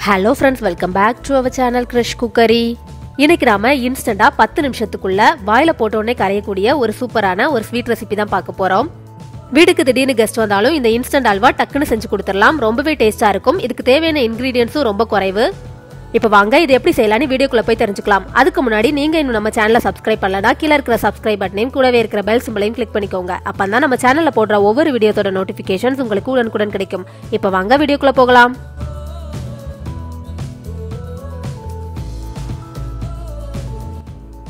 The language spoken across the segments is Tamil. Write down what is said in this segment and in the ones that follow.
Hello friends, welcome back to our channel Crush Cookery. இன்னைக்கு நாம இன்ஸ்டன்ட்டா 10 நிமிஷத்துக்குள்ள வாயில போட்டோனே கரையக்கூடிய ஒரு சூப்பரான ஒரு ஸ்வீட் ரெசிபி தான் பார்க்க போறோம். வீட்டுக்கு திடீர்னு கெஸ்ட் வந்தாலும் இந்த இன்ஸ்டன்ட் அல்வா டக்குன்னு செஞ்சு கொடுத்துடலாம். ரொம்பவே டேஸ்டா இருக்கும். இதுக்கு தேவையான இன்கிரிடியன்ட்ஸும் ரொம்ப குறைவு. இப்போ வாங்க இது எப்படி செய்யலாம்னு வீடியோக்குள்ள போய் தெரிஞ்சுக்கலாம். அதுக்கு முன்னாடி நீங்க இன்னும் நம்ம சேனலை சப்ஸ்கிரைப் பண்ணலனா கீழ இருக்கிற சப்ஸ்கிரைப் பட்டனையும் கூடவே இருக்கிற பெல் சிம்பலையும் கிளிக் பண்ணிக்கோங்க. அப்பதான் நம்ம சேனல்ல போடுற ஒவ்வொரு வீடியோவோட நோட்டிபிகேஷன்ஸ் உங்களுக்கு உடனுக்குடன் கிடைக்கும். இப்போ வாங்க வீடியோக்குள்ள போகலாம்.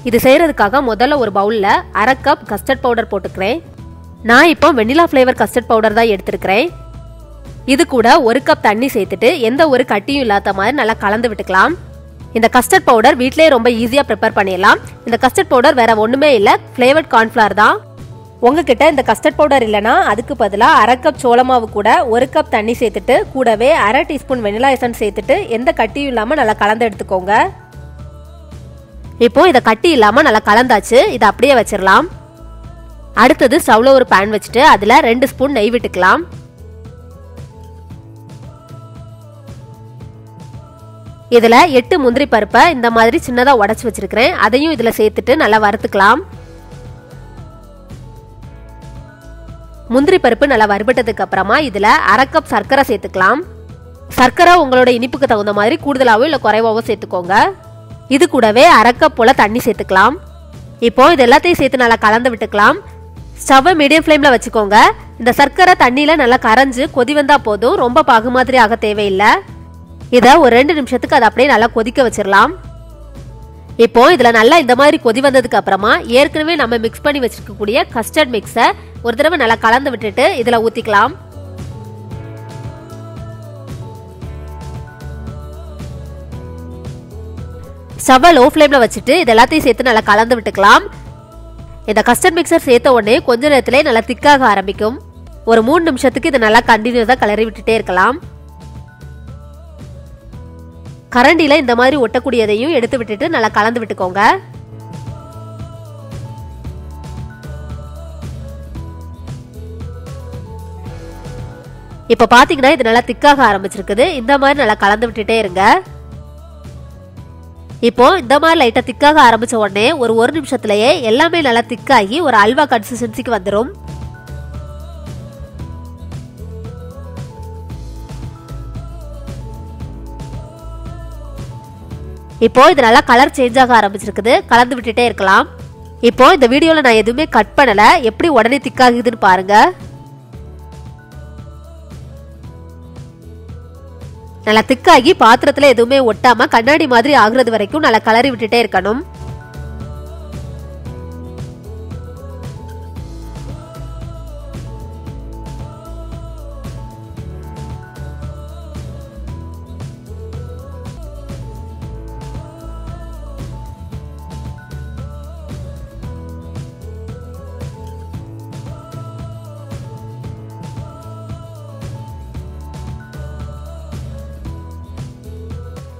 இது செய்யறதுக்காக முதல்ல ஒரு பவுல்ல 1/2 கப் கஸ்டர்ட் பவுடர் போட்டுக்கிறேன். நான் இப்போ வெனிலா ஃப்ளேவர் கஸ்டர்ட் பவுடர் தான் எடுத்துக்கிறேன். இது கூட 1 கப் தண்ணி சேர்த்துட்டு எந்த ஒரு கட்டியும் இல்லாத மாதிரி நல்லா கலந்து விட்டுக்கலாம். இந்த கஸ்டர்ட் பவுடர் வீட்லயே ரொம்ப ஈஸியா ப்ரிப்பேர் பண்ணிடலாம். இந்த கஸ்டர்ட் பவுடர் வேற ஒண்ணுமே இல்ல, ஃப்ளேவர்ட் கார்ன்ஃப்ளவர் தான். உங்ககிட்ட இந்த கஸ்டர்ட் பவுடர் இல்லனா அதுக்கு பதிலா 1/2 கப் சோள மாவு கூட 1 கப் தண்ணி சேர்த்துட்டு கூடவே 1/2 டீஸ்பூன் வெனிலா எசன்ஸ் சேர்த்துட்டு எந்த கட்டியும் இல்லாம நல்லா கலந்து எடுத்துக்கோங்க. இப்போ இத கட்டி இல்லாம நல்லா கலந்தாச்சு. இத அப்படியே வச்சிரலாம். அடுத்தது ஸ்டவ்ல ஒரு pan வச்சிட்டு அதுல 2 ஸ்பூன் நெய் விட்டுக்கலாம். இதுல 8 முந்திரி பருப்பை இந்த மாதிரி சின்னதா உடைச்சு வச்சிருக்கேன். அதையும் இதுல சேர்த்துட்டு நல்லா வறுத்துக்கலாம். முந்திரி பருப்பு நல்லா வறுபட்டதுக்கு அப்புறமா இதுல 1/2 கப் சர்க்கரை சேர்த்துக்கலாம். சர்க்கரை உங்களோட இனிப்புக்கு தகுந்த மாதிரி கூடுதலாவோ இல்ல குறைவாவோ சேர்த்துக்கோங்க. இது கூடவே 1/2 கப் போல தண்ணி சேர்த்துக்கலாம். இப்போ இது எல்லாத்தையும் சேர்த்து நல்லா கலந்து விட்டுக்கலாம். ஸ்டவ்வை மீடியம் ஃப்ளேம்ல வச்சுக்கோங்க. இந்த சர்க்கரை தண்ணியில நல்லா கரைஞ்சு கொதி வந்தா போதும், ரொம்ப பாகு மாதிரி ஆக தேவையில்லை. இதை ஒரு 2 நிமிஷத்துக்கு அதை அப்படியே நல்லா கொதிக்க வச்சிடலாம். இப்போ இதுல நல்லா இந்த மாதிரி கொதி வந்ததுக்கு அப்புறமா ஏற்கனவே நம்ம மிக்ஸ் பண்ணி வச்சிருக்கக்கூடிய கஸ்டர்ட் மிக்ஸை ஒரு தடவை நல்லா கலந்து விட்டுட்டு இதுல ஊத்திக்கலாம். ஸ்டவ்வை லோ ஃப்ளேம்ல வச்சுட்டு இது எல்லாத்தையும் சேர்த்து நல்லா கலந்து விட்டுக்கலாம். இந்த கஸ்டர்ட் மிக்சர் சேர்த்த உடனே கொஞ்ச நேரத்திலே நல்லா திக்காக ஆரம்பிக்கும். ஒரு 3 நிமிஷத்துக்கு இதை நல்லா கண்டினியூஸா கலரி விட்டுட்டே இருக்கலாம். கரண்டில இந்த மாதிரி ஒட்டக்கூடியதையும் எடுத்து விட்டுட்டு நல்லா கலந்து விட்டுக்கோங்க. இப்ப பாத்தீங்கன்னா இது நல்லா திக்காக ஆரம்பிச்சிருக்குது. இந்த மாதிரி நல்லா கலந்து விட்டுட்டே இருங்க. இப்போ இந்த மாதிரி லைட்டா திக்காக ஆரம்பிச்ச உடனே ஒரு 1 நிமிஷத்துலயே எல்லாமே நல்லா திக்காகி ஒரு அல்வா கன்சிஸ்டன்சிக்கு வந்துடும். இப்போ இது நல்லா கலர் சேஞ்ச் ஆக ஆரம்பிச்சிருக்குது. கலந்து விட்டுட்டே இருக்கலாம். இப்போ இந்த வீடியோல நான் எதுவுமே கட் பண்ணல, எப்படி உடனே திக்காகுதுன்னு பாருங்க. நல்லா திக்காகி பாத்திரத்துல எதுவுமே ஒட்டாம கண்ணாடி மாதிரி ஆகுறது வரைக்கும் நல்லா கலரி விட்டுட்டே இருக்கணும்.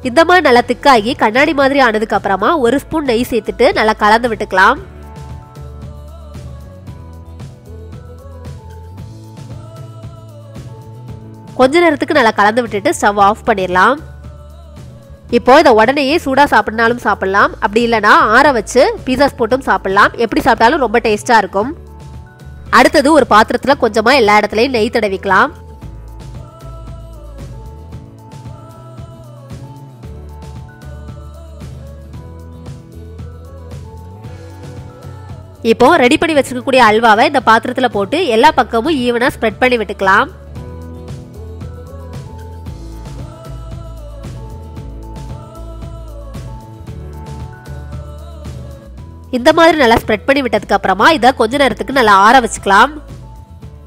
இந்த மாதிரி நல்லா திக்காகி கண்ணாடி மாதிரி ஆனதுக்கு அப்புறமா 1 ஸ்பூன் நெய் சேர்த்துட்டு நல்லா கலந்து விட்டுக்கலாம். கொஞ்ச நேரத்துக்கு நல்லா கலந்து விட்டுட்டு ஸ்டவ் ஆஃப் பண்ணிடலாம். இப்போ இதை உடனேயே சூடா சாப்பிடனாலும் சாப்பிடலாம், அப்படி இல்லைன்னா ஆற வச்சு பீஸாஸ் போட்டும் சாப்பிடலாம். எப்படி சாப்பிட்டாலும் ரொம்ப டேஸ்டா இருக்கும். அடுத்தது ஒரு பாத்திரத்துல கொஞ்சமா எல்லா இடத்துலயும் நெய் தடவிக்கலாம். இப்போ ரெடி பண்ணி வச்சிருக்கக்கூடிய அல்வாவை இந்த பாத்திரத்துல போட்டு எல்லா பக்கமும் ஈவனா ஸ்ப்ரெட் பண்ணி விட்டுக்கலாம். இந்த மாதிரி நல்லா ஸ்ப்ரெட் பண்ணி விட்டதுக்கு அப்புறமா இதை கொஞ்ச நேரத்துக்கு நல்லா ஆற வச்சுக்கலாம்.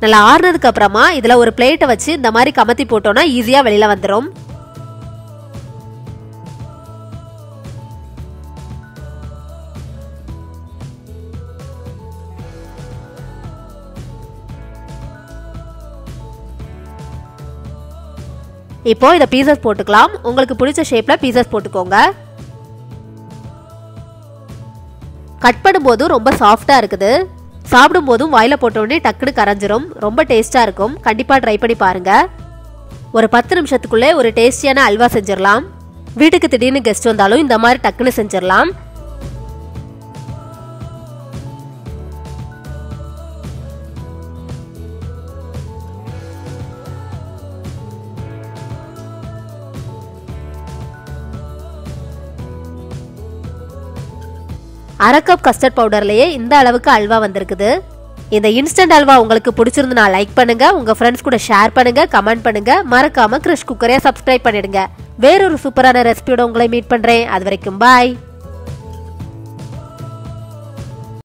நல்லா ஆறுனதுக்கு அப்புறமா இதுல ஒரு பிளேட்டை வச்சு இந்த மாதிரி கமத்தி போட்டோம்னா ஈஸியா வெளியில வந்துடும். இப்போ இத பீசஸ் போட்டுக்கலாம். உங்களுக்கு பிடிச்ச ஷேப்ல பீசஸ் போட்டுக்கோங்க. கட் பண்ணும்போது ரொம்ப சாஃப்ட்டா இருக்குது. சாப்பிடும்போதும் வாயில போட்ட உடனே டக்குனு கரைஞ்சிரும். ரொம்ப டேஸ்டா இருக்கும். கண்டிப்பா ட்ரை பண்ணி பாருங்க. ஒரு 10 நிமிஷத்துக்குள்ளே ஒரு டேஸ்டியான அல்வா செஞ்சிடலாம். வீட்டுக்கு திடீர்னு கெஸ்ட் வந்தாலும் இந்த மாதிரி டக்குன்னு செஞ்சிடலாம். அரை கப் கஸ்டர்ட் பவுடர்லயே இந்த அளவுக்கு அல்வா வந்திருக்குது. இந்த இன்ஸ்டன்ட் அல்வா உங்களுக்கு பிடிச்சிருந்தா லைக் பண்ணுங்க, உங்க ஃப்ரெண்ட்ஸ் கூட ஷேர் பண்ணுங்க, கமெண்ட் பண்ணுங்க, மறக்காம கிறிஷ் குக்கரையை சப்ஸ்கிரைப் பண்ணிடுங்க. வேறொரு சூப்பரான ரெசிபியோட உங்களை மீட் பண்றேன். அது வரைக்கும் பாய்.